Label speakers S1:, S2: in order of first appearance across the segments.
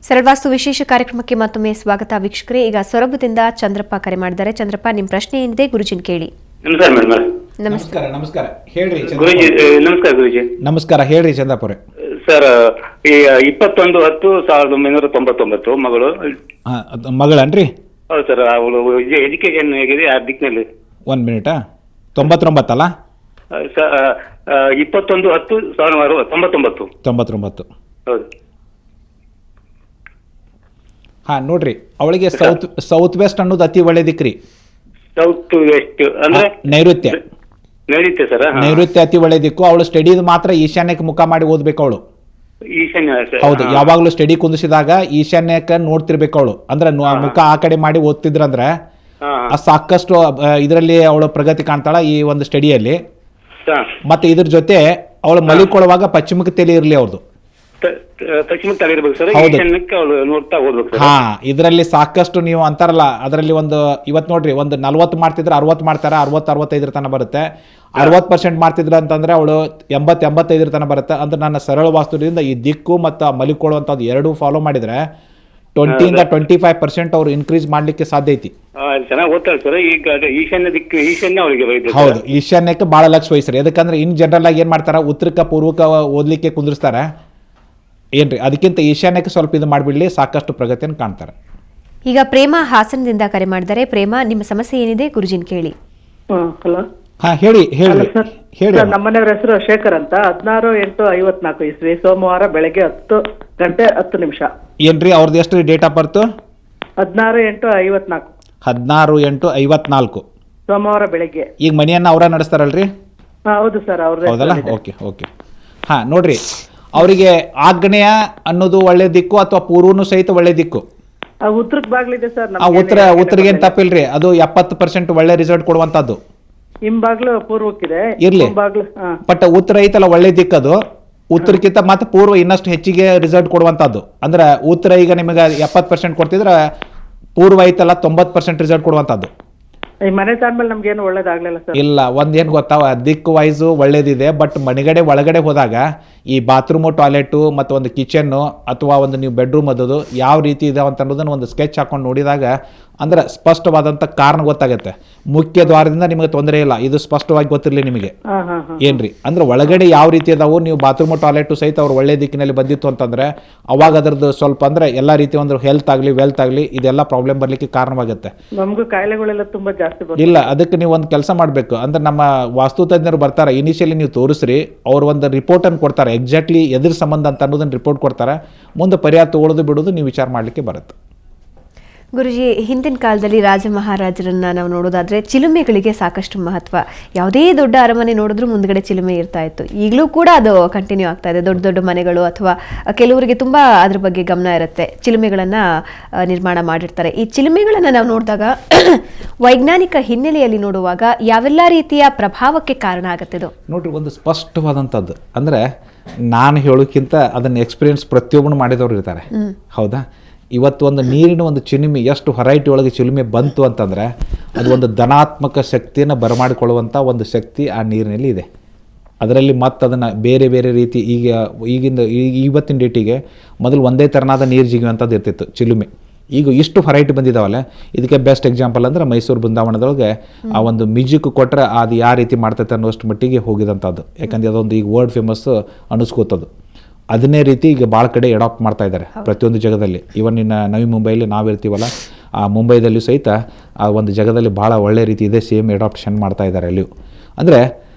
S1: ಸರಳವಾಸ್ತು ವಿಶೇಷ ಕಾರ್ಯಕ್ರಮಕ್ಕೆ ಮತ್ತೊಮ್ಮೆ ಸ್ವಾಗತ ವೀಕ್ಷಕರೇ. ಈಗ ಸೊರಬದಿಂದ ಚಂದ್ರಪ್ಪ ಕರೆ ಮಾಡಿದ್ದಾರೆ. ಚಂದ್ರಪ್ಪ, ನಿಮ್ಮ ಪ್ರಶ್ನೆ ಏನಿದೆ ಗುರುಜಿನ್ ಕೇಳಿ.
S2: ನಮಸ್ಕಾರ ಮೇಡಮ್.
S3: ನಮಸ್ಕಾರ ಹೇಳ್ರಿ
S2: ಗುರುಜಿ. ನಮಸ್ಕಾರ ಗುರುಜಿ.
S3: ನಮಸ್ಕಾರ ಹೇಳ್ರಿ ಚಂದ್ರಪ್ಪರೇ.
S2: ಸರ್, ಈ 21/10/1999 ಮಗಳು.
S3: ಮಗಳನ್ರಿ?
S2: ಹೌದು ಸರ್. ಅವಳು ಎಜುಕೇಶನ್ ಹೇಗಿದೆ ಆ ದಿಕ್ಕಿನಲ್ಲಿ?
S3: 1 ಮಿನಿಟಾ. 99 ಅಲ್ಲ?
S2: 21/10/1999. ಹೌದು.
S3: ನೋಡ್ರಿ, ಅವಳಿಗೆ ಸೌತ್ ವೆಸ್ಟ್ ಅನ್ನೋದು ಅತಿ ಒಳ್ಳೆ ದಿಕ್ರಿ.
S2: ಸೌತ್ ವೆಸ್ಟ್ ಅಂದ್ರೆ
S3: ನೈಋತ್ಯ
S2: ಸರ್.
S3: ನೈಋತ್ಯ ಅತಿ ಒಳ್ಳೆ ದಿಕ್ಕು. ಅವಳು ಸ್ಟಡಿದ್ ಮಾತ್ರ ಈಶಾನ್ಯಕ್ಕೆ ಮುಖ ಮಾಡಿ ಓದ್ಬೇಕು ಅವಳು.
S2: ಈಶಾನ್ಯ?
S3: ಹೌದು, ಯಾವಾಗ್ಲೂ ಸ್ಟಡಿ ಕುಂದಿಸಿದಾಗ ಈಶಾನ್ಯಕ್ಕೆ ನೋಡ್ತಿರ್ಬೇಕು ಅವಳು. ಅಂದ್ರೆ ಮುಖ ಆ ಕಡೆ ಮಾಡಿ ಓದ್ತಿದ್ರಂದ್ರೆ ಸಾಕಷ್ಟು ಇದರಲ್ಲಿ ಅವಳು ಪ್ರಗತಿ ಕಾಣ್ತಾಳ ಈ ಒಂದು ಸ್ಟಡಿಯಲ್ಲಿ. ಮತ್ತೆ ಇದ್ರ ಜೊತೆ ಅವಳು ಮಲಿಕೊಳ್ಳುವಾಗ ಪಶ್ಚಿಮಕ್ಕೆ ತಲೆ ಇರ್ಲಿ ಅವ್ರದ್ದು. ಇದರಲ್ಲಿ ಸಾಕಷ್ಟು ನೀವು ಅಂತಾರಲ್ಲ, ಅದರಲ್ಲಿ ಇವತ್ತು ನೋಡ್ರಿ, 40 ಮಾಡ್ತಿದ್ರೆ 60 ಮಾಡ್ತಾರ, 60-65 ತನ ಬರುತ್ತೆ. 60% ಮಾಡ್ತಿದ್ರು ಅಂತಂದ್ರೆ ಅವಳು 80-85 ತನ ಬರುತ್ತೆ. ಅಂದ್ರೆ ನನ್ನ ಸರಳ ವಾಸ್ತುದಿಂದ ಈ ದಿಕ್ಕು ಮತ್ತು ಮಲಿಕೊಳ್ಳುವಂಥದ್ದು ಎರಡೂ ಫಾಲೋ ಮಾಡಿದ್ರೆ 20-25% ಅವ್ರು ಇನ್ಕ್ರೀಸ್ ಮಾಡ್ಲಿಕ್ಕೆ ಸಾಧ್ಯ ಐತಿ. ಹೌದು, ಈಶಾನ್ಯಕ್ಕೆ ಬಹಳ ಲಕ್ಷ ವಹಿಸ್ರಿ. ಯಾಕಂದ್ರೆ ಇನ್ ಜನರಲ್ ಆಗಿ ಏನ್ ಮಾಡ್ತಾರ, ಉತ್ತರಕ್ಕೆ ಪೂರ್ವಕ ಓದ್ಲಿಕ್ಕೆ ಕುಂದಿರ್ತಾರೆ ಏನ್ರಿ. ಅದಕ್ಕಿಂತ ಈಶಾನ್ಯಕ್ಕೆ ಸ್ವಲ್ಪ ಇದು ಮಾಡಿಬಿಡ್ಲಿ, ಸಾಕಷ್ಟು ಪ್ರಗತಿಯನ್ನು ಕಾಣ್ತಾರೆ.
S1: ಈಗ ಪ್ರೇಮ ಹಾಸನದಿಂದ ಕರೆ ಮಾಡಿದ್ದಾರೆ. ಪ್ರೇಮ, ನಿಮ್ಮ ಸಮಸ್ಯೆ ಏನಿದೆ ಗುರುಜಿನ್ ಕೇಳಿ.
S4: ಹಲೋ.
S3: ಹೇಳಿ.
S4: ನಮ್ಮನೆಯವ್ರ ಹೆಸರು ಶೇಖರ್ ಅಂತ. 16/8/54 ಇಸ್ವಿ ಸೋಮವಾರ ಬೆಳಗ್ಗೆ 10:10
S3: ಏನ್ರಿ ಅವ್ರದ್ದು ಎಷ್ಟು ಡೇಟ್ ಆಫ್ ಬರ್ತ್?
S4: 16/8/54.
S3: 16/8/54
S4: ಸೋಮವಾರ ಬೆಳಗ್ಗೆ.
S3: ಈಗ ಮನೆಯನ್ನ ಅವರ ನಡೆಸ್ತಾರಲ್ರಿ?
S4: ಹೌದು ಸರ್, ಅವ್ರದ್ದು.
S3: ಹೌದಲ್ಲ? ಓಕೆ. ನೋಡ್ರಿ, ಅವರಿಗೆ ಆಗ್ನೇಯ ಅನ್ನೋದು ಒಳ್ಳೆ ದಿಕ್ಕು ಅಥವಾ ಪೂರ್ವನು ಸಹಿತ ಒಳ್ಳೆ ದಿಕ್ಕು.
S4: ಉತ್ತರಕ್ಕೆ ಬಾಗ್ಲಿದೆ ಸರ್.
S3: ಉತ್ತರಗೆ ಏನ್ ತಪ್ಪಿಲ್ರಿ, ಅದು 70% ಒಳ್ಳೆ ರಿಸಲ್ಟ್ ಕೊಡುವಂತದ್ದು.
S4: ಹಿಂಬಾಗ್ಲು ಪೂರ್ವಕ್ಕಿದೆ,
S3: ಇರ್ಲಿ. ಬಟ್ ಉತ್ತರ ಐತಲ್ಲ ಒಳ್ಳೆ ದಿಕ್ಕದು. ಉತ್ತರಕ್ಕಿಂತ ಮತ್ತೆ ಪೂರ್ವ ಇನ್ನಷ್ಟು ಹೆಚ್ಚಿಗೆ ರಿಸಲ್ಟ್ ಕೊಡುವಂತದ್ದು. ಅಂದ್ರೆ ಉತ್ತರ ಈಗ ನಿಮಗೆ 70% ಕೊಡ್ತಿದ್ರೆ ಪೂರ್ವ ಐತಲ್ಲ 90% ರಿಸಲ್ಟ್ ಕೊಡುವಂತದ್ದು.
S4: ಮನೆ ತಾಂದ್ಮೇಲೆ ನಮ್ಗೆ ಏನು ಒಳ್ಳೇದಾಗ್ಲಿಲ್ಲ ಸರ್.
S3: ಇಲ್ಲ, ಒಂದೇನು ಗೊತ್ತಾ, ದಿಕ್ಕು ವೈಸು ಒಳ್ಳೇದಿದೆ. ಬಟ್ ಮನೆಗಡೆ ಒಳಗಡೆ ಹೋದಾಗ ಈ ಬಾತ್ರೂಮು, ಟಾಯ್ಲೆಟು ಮತ್ತು ಒಂದು ಕಿಚನ್ನು ಅಥವಾ ಒಂದು ನೀವು ಬೆಡ್ರೂಮ್ ಅದದು ಯಾವ ರೀತಿ ಇದಾವೆ ಅಂತ ಅನ್ನೋದನ್ನು ಒಂದು ಸ್ಕೆಚ್ ಹಾಕೊಂಡು ನೋಡಿದಾಗ ಅಂದ್ರೆ ಸ್ಪಷ್ಟವಾದಂಥ ಕಾರಣ ಗೊತ್ತಾಗುತ್ತೆ. ಮುಖ್ಯ ದ್ವಾರದಿಂದ ನಿಮಗೆ ತೊಂದರೆ ಇಲ್ಲ, ಇದು ಸ್ಪಷ್ಟವಾಗಿ ಗೊತ್ತಿರಲಿ ನಿಮಗೆ ಏನ್ರಿ. ಅಂದ್ರೆ ಒಳಗಡೆ ಯಾವ ರೀತಿ ಅದಾವು, ನೀವು ಬಾತ್ರೂಮು ಟಾಯ್ಲೆಟು ಸಹಿತ ಅವ್ರು ಒಳ್ಳೆ ದಿಕ್ಕಿನಲ್ಲಿ ಬಂದಿತ್ತು ಅಂತಂದ್ರೆ ಅವಾಗ ಅದರದ್ದು ಸ್ವಲ್ಪ ಅಂದ್ರೆ ಎಲ್ಲ ರೀತಿ ಒಂದು ಹೆಲ್ತ್ ಆಗಲಿ ವೆಲ್ತ್ ಆಗಲಿ ಇದೆಲ್ಲ ಪ್ರಾಬ್ಲಮ್ ಬರಲಿಕ್ಕೆ ಕಾರಣವಾಗುತ್ತೆ.
S4: ನಮಗೂ ಕಾಯಿಲೆಗಳೆಲ್ಲ ತುಂಬಾ ಜಾಸ್ತಿ
S3: ಇಲ್ಲ, ಅದಕ್ಕೆ ನೀವು ಒಂದು ಕೆಲಸ ಮಾಡಬೇಕು. ಅಂದ್ರೆ ನಮ್ಮ ವಾಸ್ತು ತಜ್ಞರು ಬರ್ತಾರೆ, ಇನಿಷಿಯಲಿ ನೀವು ತೋರಿಸ್ರಿ, ಅವ್ರು ಒಂದು ರಿಪೋರ್ಟ್ ಅನ್ನು ಕೊಡ್ತಾರೆ, ಎಕ್ಸಾಕ್ಟ್ಲಿ ಎದ್ರ ಸಂಬಂಧ ಅಂತ ಅನ್ನೋದನ್ನ ರಿಪೋರ್ಟ್ ಕೊಡ್ತಾರೆ. ಮುಂದೆ ಪರಿಹಾರ ತಗೊಳ್ಳೋದು ಬಿಡೋದು ನೀವು ವಿಚಾರ ಮಾಡಲಿಕ್ಕೆ ಬರುತ್ತೆ.
S1: ಗುರುಜಿ, ಹಿಂದಿನ ಕಾಲದಲ್ಲಿ ರಾಜ ಮಹಾರಾಜರನ್ನ ನಾವು ನೋಡೋದಾದ್ರೆ ಚಿಲುಮೆಗಳಿಗೆ ಸಾಕಷ್ಟು ಮಹತ್ವ. ಯಾವುದೇ ದೊಡ್ಡ ಅರಮನೆ ನೋಡಿದ್ರೂ ಮುಂದ್ಗಡೆ ಚಿಲುಮೆ ಇರ್ತಾ ಇತ್ತು. ಈಗಲೂ ಕೂಡ ಅದು ಕಂಟಿನ್ಯೂ ಆಗ್ತಾ ಇದೆ. ದೊಡ್ಡ ದೊಡ್ಡ ಮನೆಗಳು ಅಥವಾ ಕೆಲವರಿಗೆ ತುಂಬಾ ಅದ್ರ ಬಗ್ಗೆ ಗಮನ ಇರುತ್ತೆ, ಚಿಲುಮೆಗಳನ್ನ ನಿರ್ಮಾಣ ಮಾಡಿರ್ತಾರೆ. ಈ ಚಿಲುಮೆಗಳನ್ನ ನಾವು ನೋಡಿದಾಗ ವೈಜ್ಞಾನಿಕ ಹಿನ್ನೆಲೆಯಲ್ಲಿ ನೋಡುವಾಗ ಯಾವೆಲ್ಲ ರೀತಿಯ ಪ್ರಭಾವಕ್ಕೆ ಕಾರಣ ಆಗುತ್ತೆ ಇದು?
S3: ನೋಡ್ರಿ, ಒಂದು ಸ್ಪಷ್ಟವಾದಂಥದ್ದು ಅಂದ್ರೆ ನಾನು ಹೇಳೋಕ್ಕಿಂತ ಅದನ್ನ ಎಕ್ಸ್ಪೀರಿಯನ್ಸ್ ಪ್ರತಿಯೊಬ್ಬನು ಮಾಡಿದವರು ಇರ್ತಾರೆ. ಹೌದಾ? ಇವತ್ತು ಒಂದು ನೀರಿನ ಒಂದು ಚಿಲುಮೆ ಎಷ್ಟು ಹೊರೈಟಿ ಒಳಗೆ ಚಿಲುಮೆ ಬಂತು ಅಂತಂದರೆ ಅದು ಒಂದು ಧನಾತ್ಮಕ ಶಕ್ತಿಯನ್ನು ಬರಮಾಡಿಕೊಳ್ಳುವಂಥ ಒಂದು ಶಕ್ತಿ ಆ ನೀರಿನಲ್ಲಿ ಇದೆ. ಅದರಲ್ಲಿ ಮತ್ತೆ ಅದನ್ನು ಬೇರೆ ಬೇರೆ ರೀತಿ ಇವತ್ತಿನ ಡೇಟಿಗೆ ಮೊದಲು ಒಂದೇ ಥರನಾದ ನೀರು ಜಿಗಿಯುವಂಥದ್ದು ಇರ್ತಿತ್ತು ಚಿಲುಮೆ. ಈಗ ಇಷ್ಟು ಹೊರೈಟಿ ಬಂದಿದ್ದಾವಲ್ಲ, ಇದಕ್ಕೆ ಬೆಸ್ಟ್ ಎಕ್ಸಾಂಪಲ್ ಅಂದರೆ ಮೈಸೂರು ಬೃಂದಾವನದೊಳಗೆ ಆ ಒಂದು ಮ್ಯೂಸಿಕ್ ಕೊಟ್ಟರೆ ಅದು ಯಾವ ರೀತಿ ಮಾಡ್ತೈತೆ ಅನ್ನೋಷ್ಟು ಮಟ್ಟಿಗೆ ಹೋಗಿದಂಥದ್ದು. ಯಾಕಂದರೆ ಅದೊಂದು ಈಗ ವರ್ಲ್ಡ್ ಫೇಮಸ್ ಅನಿಸ್ಕೋತದು. ಅದನ್ನೇ ರೀತಿ ಈಗ ಭಾಳ ಕಡೆ ಅಡಾಪ್ಟ್ ಮಾಡ್ತಾ ಇದ್ದಾರೆ ಪ್ರತಿಯೊಂದು ಜಗದಲ್ಲಿ. ಇವನ್ ಇನ್ನು ನವಿ ಮುಂಬೈಲಿ ನಾವಿರ್ತೀವಲ್ಲ, ಆ ಮುಂಬೈದಲ್ಲೂ ಸಹಿತ ಆ ಒಂದು ಜಗದಲ್ಲಿ ಭಾಳ ಒಳ್ಳೆ ರೀತಿ ಇದೆ, ಸೇಮ್ ಅಡಾಪ್ಷನ್ ಮಾಡ್ತಾ ಇದ್ದಾರೆ ಅಲ್ಲಿಯೂ. ಅಂದರೆ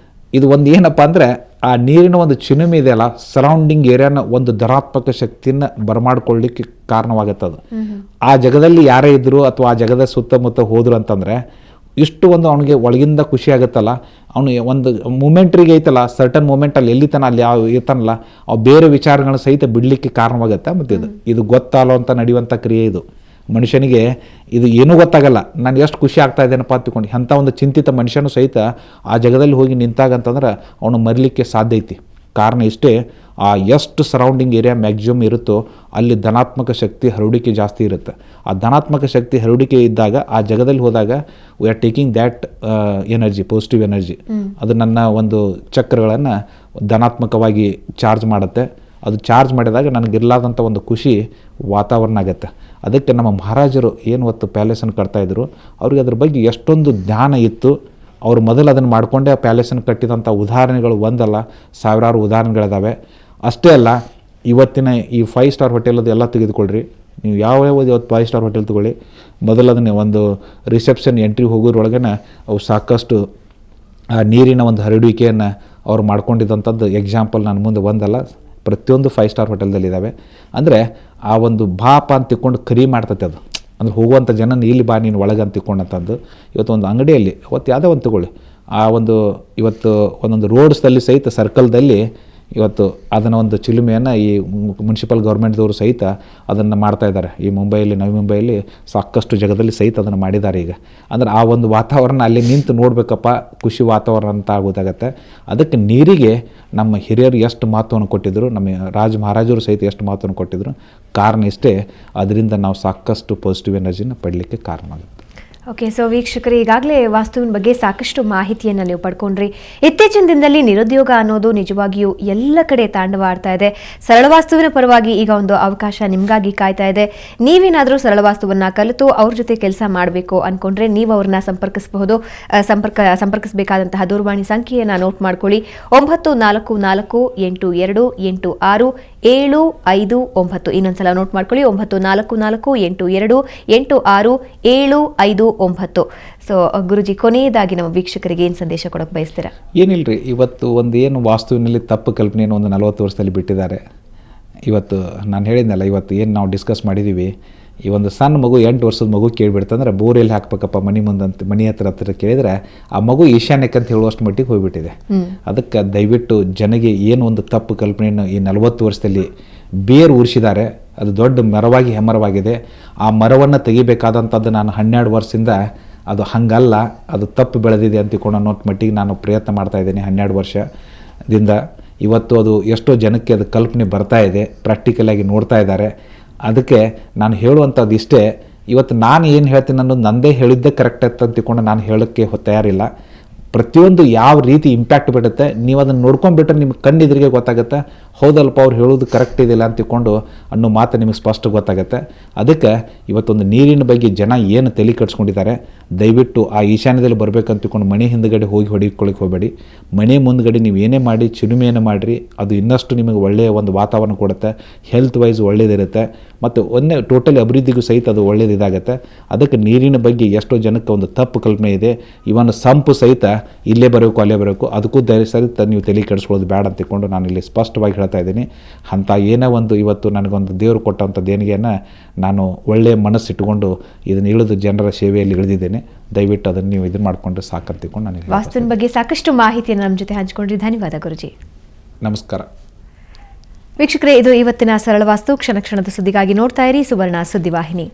S3: ಇದು ಒಂದು ಏನಪ್ಪ ಅಂದರೆ ಆ ನೀರಿನ ಒಂದು ಚಿಲುಮೆ ಇದೆಯಲ್ಲ, ಸರೌಂಡಿಂಗ್ ಏರಿಯಾನ ಒಂದು ಧನಾತ್ಮಕ ಶಕ್ತಿಯನ್ನು ಬರಮಾಡ್ಕೊಳ್ಳಿಕ್ಕೆ ಕಾರಣವಾಗುತ್ತದು. ಆ ಜಗದಲ್ಲಿ ಯಾರೇ ಇದ್ದರು ಅಥವಾ ಆ ಜಗದ ಸುತ್ತಮುತ್ತ ಹೋದ್ರು ಅಂತಂದರೆ ಇಷ್ಟು ಒಂದು ಅವನಿಗೆ ಒಳಗಿಂದ ಖುಷಿ ಆಗುತ್ತಲ್ಲ, ಅವನು ಒಂದು ಮೂಮೆಂಟ್ರಿಗೆ ಐತಲ್ಲ, ಸರ್ಟನ್ ಮೂಮೆಂಟಲ್ಲಿ ಎಲ್ಲಿ ತನ ಅಲ್ಲಿ ಯಾವ ಇರ್ತಾನಲ್ಲ, ಅವು ಬೇರೆ ವಿಚಾರಗಳನ್ನ ಸಹಿತ ಬಿಡಲಿಕ್ಕೆ ಕಾರಣವಾಗುತ್ತೆ. ಮತ್ತು ಇದು ಗೊತ್ತಲ್ಲೋ ಅಂತ ನಡೆಯುವಂಥ ಕ್ರಿಯೆ ಇದು. ಮನುಷ್ಯನಿಗೆ ಇದು ಏನೂ ಗೊತ್ತಾಗಲ್ಲ, ನಾನು ಎಷ್ಟು ಖುಷಿ ಆಗ್ತಾ ಇದ್ದೇನಪ್ಪ ಅಂದ್ಕೊಂಡು ಅಂಥ ಒಂದು ಚಿಂತಿತ ಮನುಷ್ಯನೂ ಸಹಿತ ಆ ಜಗದಲ್ಲಿ ಹೋಗಿ ನಿಂತಾಗಂತಂದ್ರೆ ಅವನು ಮರಿಲಿಕ್ಕೆ ಸಾಧ್ಯ ಐತಿ. ಕಾರಣ ಇಷ್ಟೇ, ಆ ಎಷ್ಟು ಸರೌಂಡಿಂಗ್ ಏರಿಯಾ ಮ್ಯಾಕ್ಸಿಮಮ್ ಇರುತ್ತೋ ಅಲ್ಲಿ ಧನಾತ್ಮಕ ಶಕ್ತಿ ಹರಡಿಕೆ ಜಾಸ್ತಿ ಇರುತ್ತೆ. ಆ ಧನಾತ್ಮಕ ಶಕ್ತಿ ಹರಡಿಕೆ ಇದ್ದಾಗ ಆ ಜಗದಲ್ಲಿ ಹೋದಾಗ we are taking that energy, positive energy. ಅದು ನನ್ನ ಒಂದು ಚಕ್ರಗಳನ್ನು ಧನಾತ್ಮಕವಾಗಿ ಚಾರ್ಜ್ ಮಾಡುತ್ತೆ. ಅದು ಚಾರ್ಜ್ ಮಾಡಿದಾಗ ನನಗಿರ್ಲಾದಂಥ ಒಂದು ಖುಷಿ ವಾತಾವರಣ ಆಗುತ್ತೆ. ಅದಕ್ಕೆ ನಮ್ಮ ಮಹಾರಾಜರು ಏನು ಹೊತ್ತು ಪ್ಯಾಲೇಸನ್ನು ಕಟ್ತಾಯಿದ್ರು ಅವ್ರಿಗೆ ಅದ್ರ ಬಗ್ಗೆ ಎಷ್ಟೊಂದು ಜ್ಞಾನ ಇತ್ತು. ಅವರು ಮೊದಲು ಅದನ್ನು ಮಾಡಿಕೊಂಡೇ ಆ ಪ್ಯಾಲೇಸನ್ನು ಕಟ್ಟಿದಂಥ ಉದಾಹರಣೆಗಳು ಒಂದಲ್ಲ ಸಾವಿರಾರು ಉದಾಹರಣೆಗಳಿದ್ದಾವೆ. ಅಷ್ಟೇ ಅಲ್ಲ, ಇವತ್ತಿನ ಈ 5 ಸ್ಟಾರ್ ಹೋಟೆಲದು ಎಲ್ಲ ತೆಗೆದುಕೊಳ್ಳ್ರಿ, ನೀವು ಯಾವ ಇವತ್ತು 5 ಸ್ಟಾರ್ ಹೋಟೆಲ್ ತೊಗೊಳ್ಳಿ, ಮೊದಲು ಅದನ್ನೇ ಒಂದು ರಿಸೆಪ್ಷನ್ ಎಂಟ್ರಿ ಹೋಗೋದ್ರೊಳಗೆ ಅವು ಸಾಕಷ್ಟು ಆ ನೀರಿನ ಒಂದು ಹರಡುವಿಕೆಯನ್ನು ಅವ್ರು ಮಾಡ್ಕೊಂಡಿದ್ದಂಥದ್ದು ಎಕ್ಸಾಂಪಲ್ ನಾನು ಮುಂದೆ ಒಂದಲ್ಲ ಪ್ರತಿಯೊಂದು 5 ಸ್ಟಾರ್ ಹೋಟೆಲ್ದಲ್ಲಿ ಇದ್ದಾವೆ. ಅಂದರೆ ಆ ಒಂದು ಬಾಪ ಅಂತ ತಿಕ್ಕೊಂಡು ಕರಿ ಮಾಡ್ತೈತೆ ಅದು, ಅಂದ್ರೆ ಹೋಗುವಂಥ ಜನನ ಇಲ್ಲಿ ಬಾ ನೀನು ಒಳಗೆ ಅಂತ ತಿಕ್ಕೊಂಡಂಥದ್ದು. ಇವತ್ತು ಒಂದು ಅಂಗಡಿಯಲ್ಲಿ ಅವತ್ತು ಯಾವುದೋ ಒಂದು ತಗೊಳ್ಳಿ, ಆ ಒಂದು ಇವತ್ತು ಒಂದೊಂದು ರೋಡ್ಸ್ದಲ್ಲಿ ಸಹಿತ ಸರ್ಕಲ್ದಲ್ಲಿ ಇವತ್ತು ಅದನ್ನು ಒಂದು ಚಿಲುಮೆಯನ್ನು ಈ ಮುನ್ಸಿಪಲ್ ಗೌರ್ಮೆಂಟ್ದವರು ಸಹಿತ ಅದನ್ನು ಮಾಡ್ತಾಯಿದ್ದಾರೆ. ಈ ಮುಂಬೈಯಲ್ಲಿ, ನವಿ ಮುಂಬೈಯಲ್ಲಿ ಸಾಕಷ್ಟು ಜಾಗದಲ್ಲಿ ಸಹಿತ ಅದನ್ನು ಮಾಡಿದ್ದಾರೆ ಈಗ. ಅಂದರೆ ಆ ಒಂದು ವಾತಾವರಣ ಅಲ್ಲಿ ನಿಂತು ನೋಡಬೇಕಪ್ಪ, ಖುಷಿ ವಾತಾವರಣ ಅಂತ ಆಗೋದಾಗತ್ತೆ. ಅದಕ್ಕೆ ನೀರಿಗೆ ನಮ್ಮ ಹಿರಿಯರು ಎಷ್ಟು ಮಹತ್ವವನ್ನು ಕೊಟ್ಟಿದ್ದರು, ನಮ್ಮ ಮಹಾರಾಜರು ಸಹಿತ ಎಷ್ಟು ಮಹತ್ವವನ್ನು ಕೊಟ್ಟಿದ್ದರು. ಕಾರಣ ಇಷ್ಟೇ, ಅದರಿಂದ ನಾವು ಸಾಕಷ್ಟು ಪಾಸಿಟಿವ್ ಎನರ್ಜಿನ ಪಡಲಿಕ್ಕೆ ಕಾರಣ ಆಗುತ್ತೆ.
S1: ಓಕೆ, ಸೊ ವೀಕ್ಷಕರೇ, ಈಗಾಗಲೇ ವಾಸ್ತುವಿನ ಬಗ್ಗೆ ಸಾಕಷ್ಟು ಮಾಹಿತಿಯನ್ನು ನೀವು ಪಡ್ಕೊಂಡ್ರಿ. ಇತ್ತೀಚಿನ ದಿನದಲ್ಲಿ ನಿರುದ್ಯೋಗ ಅನ್ನೋದು ನಿಜವಾಗಿಯೂ ಎಲ್ಲ ಕಡೆ ತಾಂಡವಾಡ್ತಾ ಇದೆ. ಸರಳ ವಾಸ್ತುವಿನ ಪರವಾಗಿ ಈಗ ಒಂದು ಅವಕಾಶ ನಿಮಗಾಗಿ ಕಾಯ್ತಾ ಇದೆ. ನೀವೇನಾದರೂ ಸರಳ ವಾಸ್ತುವನ್ನು ಕಲಿತು ಅವ್ರ ಜೊತೆ ಕೆಲಸ ಮಾಡಬೇಕು ಅಂದ್ಕೊಂಡ್ರೆ ನೀವು ಅವ್ರನ್ನ ಸಂಪರ್ಕಿಸಬೇಕಾದಂತಹ ದೂರವಾಣಿ ಸಂಖ್ಯೆಯನ್ನು ನೋಟ್ ಮಾಡ್ಕೊಳ್ಳಿ. 9448286759. ಇನ್ನೊಂದ್ಸಲ ನೋಟ್ ಮಾಡ್ಕೊಳ್ಳಿ, 9448286759. ಸೊ ಗುರುಜಿ, ಕೊನೆಯದಾಗಿ ನಮ್ಮ ವೀಕ್ಷಕರಿಗೆ ಏನು ಸಂದೇಶ ಕೊಡೋಕೆ ಬಯಸ್ತೀರಾ?
S3: ಏನಿಲ್ಲರಿ, ಇವತ್ತು ಒಂದು ಏನು ವಾಸ್ತುವಿನಲ್ಲಿ ತಪ್ಪು ಕಲ್ಪನೆಯನ್ನು ಒಂದು 40 ವರ್ಷದಲ್ಲಿ ಬಿಟ್ಟಿದ್ದಾರೆ. ಇವತ್ತು ನಾನು ಹೇಳಿದ್ನಲ್ಲ, ಇವತ್ತು ಏನು ನಾವು ಡಿಸ್ಕಸ್ ಮಾಡಿದ್ದೀವಿ, ಈ ಒಂದು ಸಣ್ಣ ಮಗು 8 ವರ್ಷದ ಮಗು ಕೇಳಿಬಿಡ್ತಂದ್ರೆ ಬೋರ್ ಎಲ್ಲಿ ಹಾಕ್ಬೇಕಪ್ಪ ಮನೆ ಮುಂದಂತ ಮನೆ ಹತ್ರ ಕೇಳಿದರೆ ಆ ಮಗು ಈಶಾನ್ಯಕ್ಕೆ ಅಂತ ಹೇಳುವಷ್ಟು ಮಟ್ಟಿಗೆ ಹೋಗಿಬಿಟ್ಟಿದೆ. ಅದಕ್ಕೆ ದಯವಿಟ್ಟು ಜನಗೆ ಏನು ಒಂದು ತಪ್ಪು ಕಲ್ಪನೆಯನ್ನು ಈ 40 ವರ್ಷದಲ್ಲಿ ಬೇರು ಉರಿಸಿದ್ದಾರೆ. ಅದು ದೊಡ್ಡ ಮರವಾಗಿ ಹೆಮ್ಮರವಾಗಿದೆ. ಆ ಮರವನ್ನು ತೆಗಿಬೇಕಾದಂಥದ್ದು ನಾನು 12 ವರ್ಷದಿಂದ ಅದು ಹಂಗಲ್ಲ, ಅದು ತಪ್ಪು ಬೆಳೆದಿದೆ ಅಂತಿಕೊಂಡು ಅನ್ನೋ ಮಟ್ಟಿಗೆ ನಾನು ಪ್ರಯತ್ನ ಮಾಡ್ತಾಯಿದ್ದೀನಿ 12 ವರ್ಷದಿಂದ. ಇವತ್ತು ಅದು ಎಷ್ಟೋ ಜನಕ್ಕೆ ಅದು ಕಲ್ಪನೆ ಬರ್ತಾ ಇದೆ, ಪ್ರಾಕ್ಟಿಕಲಾಗಿ ನೋಡ್ತಾ ಇದ್ದಾರೆ. ಅದಕ್ಕೆ ನಾನು ಹೇಳುವಂಥದ್ದು ಇಷ್ಟೇ, ಇವತ್ತು ನಾನು ಏನು ಹೇಳ್ತೀನಿ ಅನ್ನೋದು ನಂದೇ ಹೇಳಿದ್ದೇ ಕರೆಕ್ಟ್ ಅಂತ ತಿಳ್ಕೊಂಡು ನಾನು ಹೇಳೋಕ್ಕೆ ತಯಾರಿಲ್ಲ. ಪ್ರತಿಯೊಂದು ಯಾವ ರೀತಿ ಇಂಪ್ಯಾಕ್ಟ್ ಬಿಡುತ್ತೆ ನೀವು ಅದನ್ನು ನೋಡ್ಕೊಂಡ್ಬಿಟ್ರೆ ನಿಮ್ಗೆ ಕಣ್ಣಿದ್ರಿಗೆ ಗೊತ್ತಾಗುತ್ತೆ, ಹೌದಲ್ಪ ಅವ್ರು ಹೇಳೋದು ಕರೆಕ್ಟ್ ಇದಿಲ್ಲ ಅಂತ ತಿಳ್ಕೊಂಡು ಅನ್ನೋ ಮಾತು ನಿಮಗೆ ಸ್ಪಷ್ಟ ಗೊತ್ತಾಗುತ್ತೆ. ಅದಕ್ಕೆ ಇವತ್ತೊಂದು ನೀರಿನ ಬಗ್ಗೆ ಜನ ಏನು ತಲೆ ಕೆಡಿಸ್ಕೊಂಡಿದ್ದಾರೆ, ದಯವಿಟ್ಟು ಆ ಈಶಾನ್ಯದಲ್ಲಿ ಬರಬೇಕಂತ ತಿಳ್ಕೊಂಡು ಮನೆ ಹಿಂದ್ಗಡೆ ಹೋಗಿ ಹೊಡಿಕೊಳ್ಳಿಕ್ಕೆ ಹೋಗಬೇಡಿ. ಮನೆ ಮುಂದ್ಗಡೆ ನೀವು ಏನೇ ಮಾಡಿ ಚಿಲುಮೆಯನ್ನು ಮಾಡಿರಿ, ಅದು ಇನ್ನಷ್ಟು ನಿಮಗೆ ಒಳ್ಳೆಯ ಒಂದು ವಾತಾವರಣ ಕೊಡುತ್ತೆ, ಹೆಲ್ತ್ ವೈಸ್ ಒಳ್ಳೇದಿರುತ್ತೆ, ಮತ್ತು ಒಂದೇ ಟೋಟಲಿ ಅಭಿವೃದ್ಧಿಗೂ ಸಹಿತ ಅದು ಒಳ್ಳೇದು ಇದಾಗುತ್ತೆ. ಅದಕ್ಕೆ ನೀರಿನ ಬಗ್ಗೆ ಎಷ್ಟೋ ಜನಕ್ಕೆ ಒಂದು ತಪ್ಪು ಕಲ್ಪನೆ ಇದೆ. ಇವನ್ ಸಂಪು ಸಹಿತ ಇಲ್ಲೇ ಬರಬೇಕು ಅಲ್ಲೇ ಬರಬೇಕು, ಅದಕ್ಕೂ ಸಹಿತ ನೀವು ತಲೆ ಕೆಡಿಸ್ಕೊಳ್ಳೋದು ಬೇಡ ಅಂತ ತಿಳ್ಕೊಂಡು ನಾನು ಇಲ್ಲಿ ಸ್ಪಷ್ಟವಾಗಿ ಹೇಳ್ತಾ ಇದ್ದೀನಿ. ಅಂಥ ಏನೋ ಒಂದು ಇವತ್ತು ನನಗೊಂದು ದೇವರು ಕೊಟ್ಟಂಥ ದೇಣಿಗೆಯನ್ನು ನಾನು ಒಳ್ಳೆಯ ಮನಸ್ಸಿಟ್ಟುಕೊಂಡು ಇದನ್ನು ಇಳಿದು ಜನರ ಸೇವೆಯಲ್ಲಿ ಇಳಿದಿದ್ದೇನೆ. ದಯವಿಟ್ಟು ಅದನ್ನು ನೀವು ಇದನ್ನು ಮಾಡಿಕೊಂಡ್ರೆ ಸಾಕಂತ ತಿಳ್ಕೊಂಡು ನಾನು
S1: ವಾಸ್ತುವಿನ ಬಗ್ಗೆ ಸಾಕಷ್ಟು ಮಾಹಿತಿಯನ್ನು ನಮ್ಮ ಜೊತೆ ಹಂಚಿಕೊಂಡ್ರಿ. ಧನ್ಯವಾದ ಗುರುಜಿ.
S3: ನಮಸ್ಕಾರ
S1: ವೀಕ್ಷಕರೇ, ಇದು ಇವತ್ತಿನ ಸರಳ ವಾಸ್ತು. ಕ್ಷಣ ಕ್ಷಣದ ಸುದ್ದಿಗಾಗಿ ನೋಡ್ತಾ ಇರಿ ಸುವರ್ಣ ಸುದ್ದಿವಾಹಿನಿ.